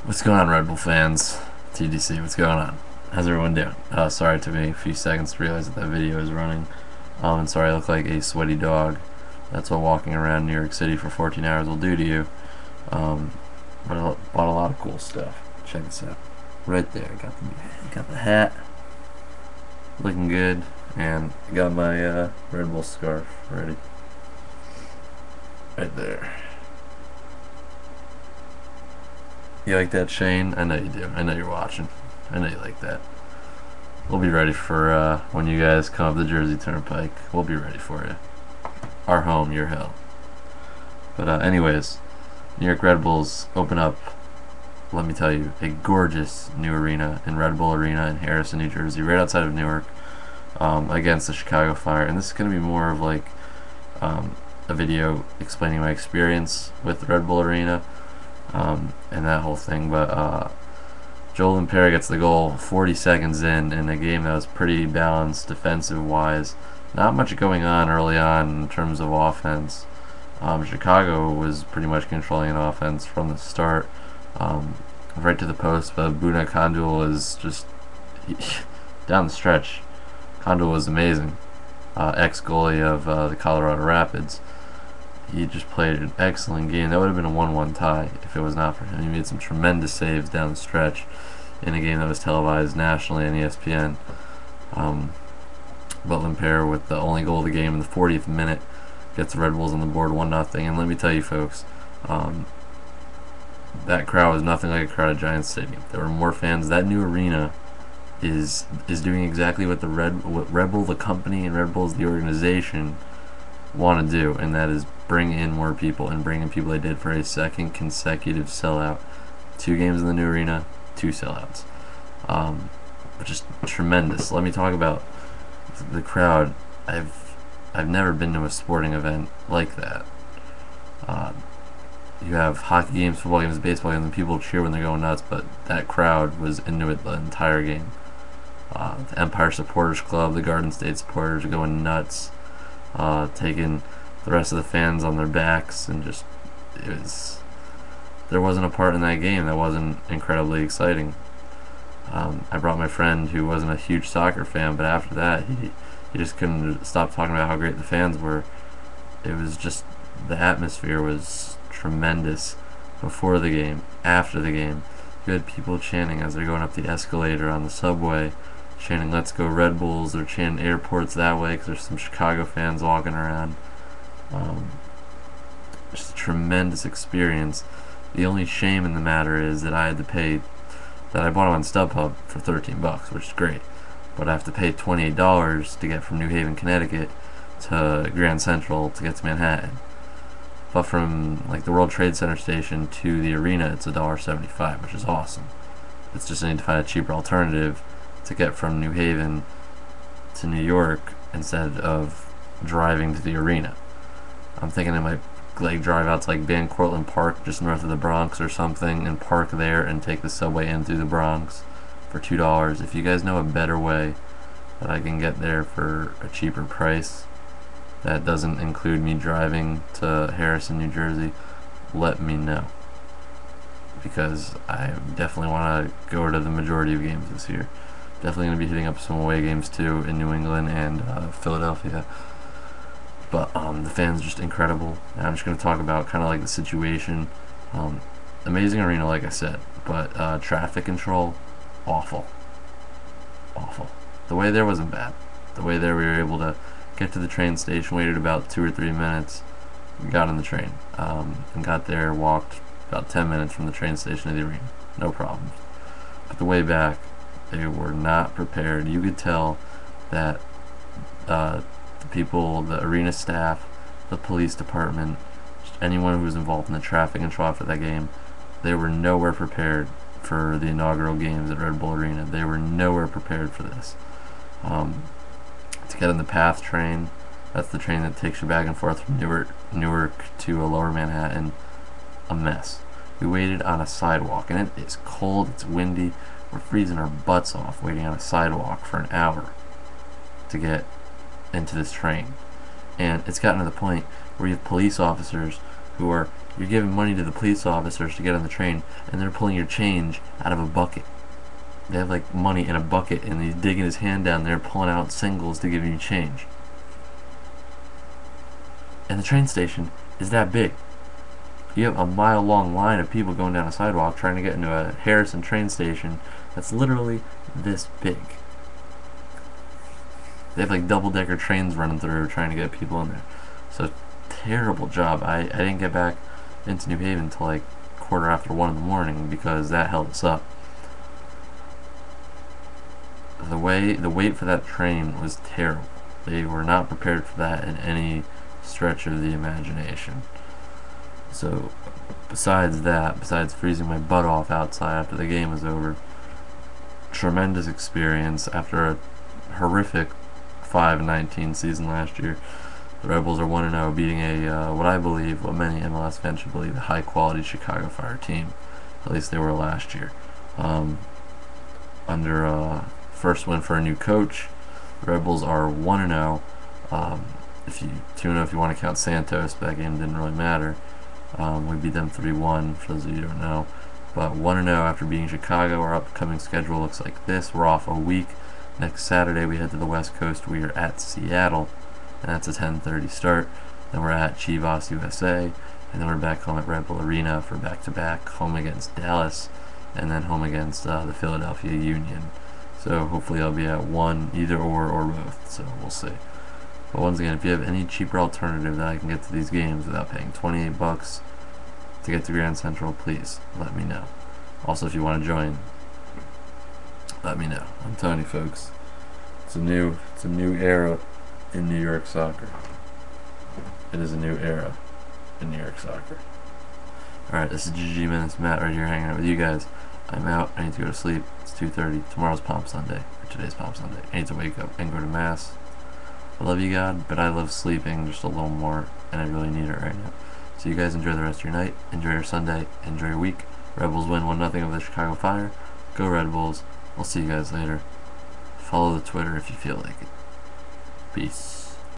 What's going on, Red Bull fans? TDC, what's going on? How's everyone doing? Sorry it took me a few seconds to realize that video is running. And sorry I look like a sweaty dog. That's what walking around New York City for 14 hours will do to you. But I bought a lot of cool stuff. Check this out. Right there, got the hat, looking good, and I got my Red Bull scarf ready. Right there. You like that, Shane? I know you do. I know you're watching. I know you like that. We'll be ready for when you guys come up the Jersey Turnpike. We'll be ready for you. Our home, your hell. But anyways, New York Red Bulls open up, let me tell you, a gorgeous new arena in Red Bull Arena in Harrison, New Jersey, right outside of Newark, against the Chicago Fire. And this is going to be more of like a video explaining my experience with the Red Bull Arena. And that whole thing, but Joel Impera gets the goal 40 seconds in a game that was pretty balanced defensive wise. Not much going on early on in terms of offense. Chicago was pretty much controlling an offense from the start, right to the post, but Buna Kandul was just down the stretch. Kandul was amazing, ex-goalie of the Colorado Rapids. He just played an excellent game. That would have been a 1-1 tie if it was not for him. He made some tremendous saves down the stretch in a game that was televised nationally on ESPN. But Lemper, with the only goal of the game in the 40th minute, gets the Red Bulls on the board 1-0. And let me tell you, folks, that crowd was nothing like a crowd at Giants Stadium. There were more fans. That new arena is doing exactly what Red Bull, the company, and Red Bulls, the organization, want to do, and that is bring in more people, and bring in people they did for a second consecutive sellout. 2 games in the new arena, 2 sellouts, which is tremendous. Let me talk about the crowd. I've never been to a sporting event like that. You have hockey games, football games, baseball games, and people cheer when they're going nuts, but that crowd was into it the entire game. The Empire Supporters Club, the Garden State supporters are going nuts, taking the rest of the fans on their backs, and just there wasn't a part in that game that wasn't incredibly exciting. I brought my friend who wasn't a huge soccer fan, but after that he just couldn't stop talking about how great the fans were. It was just, the atmosphere was tremendous before the game, after the game. You had people chanting as they're going up the escalator on the subway, chanting "Let's go Red Bulls." They're chanting airports that way because there's some Chicago fans walking around. Just a tremendous experience. The only shame in the matter is that I bought them on StubHub for $13, which is great, but I have to pay $28 to get from New Haven, Connecticut to Grand Central to get to Manhattan. But from like the World Trade Center station to the arena, it's $1.75, which is awesome. It's just I need to find a cheaper alternative to get from New Haven to New York instead of driving to the arena. I'm thinking I might like drive out to like Van Cortlandt Park, just north of the Bronx or something, and park there and take the subway in through the Bronx for $2. If you guys know a better way that I can get there for a cheaper price that doesn't include me driving to Harrison, New Jersey, let me know, because I definitely want to go to the majority of games this year. Definitely going to be hitting up some away games too in New England and Philadelphia. But the fans are just incredible. And I'm just going to talk about kind of like the situation. Amazing arena, like I said, but traffic control, awful. The way there wasn't bad. The way there we were able to get to the train station, waited about 2 or 3 minutes, got on the train, and got there, walked about 10 minutes from the train station to the arena. No problems. But the way back, they were not prepared. You could tell that the people, the arena staff, the police department, just anyone who was involved in the traffic control after that game, they were nowhere prepared for the inaugural games at Red Bull Arena. They were nowhere prepared for this. To get on the PATH train, that's the train that takes you back and forth from Newark to Lower Manhattan, a mess. We waited on a sidewalk, and it is cold, it's windy, we're freezing our butts off waiting on a sidewalk for an hour to get into this train. And it's gotten to the point where you have police officers who are, you're giving money to the police officers to get on the train, and they're pulling your change out of a bucket. They have like money in a bucket, and he's digging his hand down there, pulling out singles to give you change. And the train station is that big. You have a mile-long line of people going down a sidewalk trying to get into a Harrison train station that's literally this big. They have like double-decker trains running through trying to get people in there. So, terrible job. I didn't get back into New Haven until like 1:15 in the morning because that held us up. The wait for that train was terrible. They were not prepared for that in any stretch of the imagination. So, besides freezing my butt off outside after the game was over, tremendous experience after a horrific 5-19 season last year. The Rebels are 1-0, beating what many MLS fans should believe, a high-quality Chicago Fire team. At least they were last year. Under first win for a new coach, the Rebels are 1-0. If you want to count Santos, that game didn't really matter. We beat them 3-1, for those of you who don't know. But 1-0 after beating Chicago. Our upcoming schedule looks like this. We're off a week. Next Saturday we head to the West Coast. We are at Seattle, and that's a 10:30 start. Then we're at Chivas, USA, and then we're back home at Red Bull Arena for back-to-back, home against Dallas, and then home against the Philadelphia Union. So hopefully I'll be at one, either or both. So we'll see. But once again, if you have any cheaper alternative that I can get to these games without paying $28 to get to Grand Central, please let me know. Also, if you want to join, let me know. I'm telling you, folks, it's a new era in New York soccer. It is a new era in New York soccer. Alright, this is GG Minutes Matt right here hanging out with you guys. I'm out. I need to go to sleep. It's 2:30. Tomorrow's Palm Sunday. Or today's Palm Sunday. I need to wake up and go to Mass. I love you, God, but I love sleeping just a little more, and I really need it right now. So you guys enjoy the rest of your night. Enjoy your Sunday. Enjoy your week. Rebels win 1-0 over the Chicago Fire. Go Red Bulls. I'll see you guys later. Follow the Twitter if you feel like it. Peace.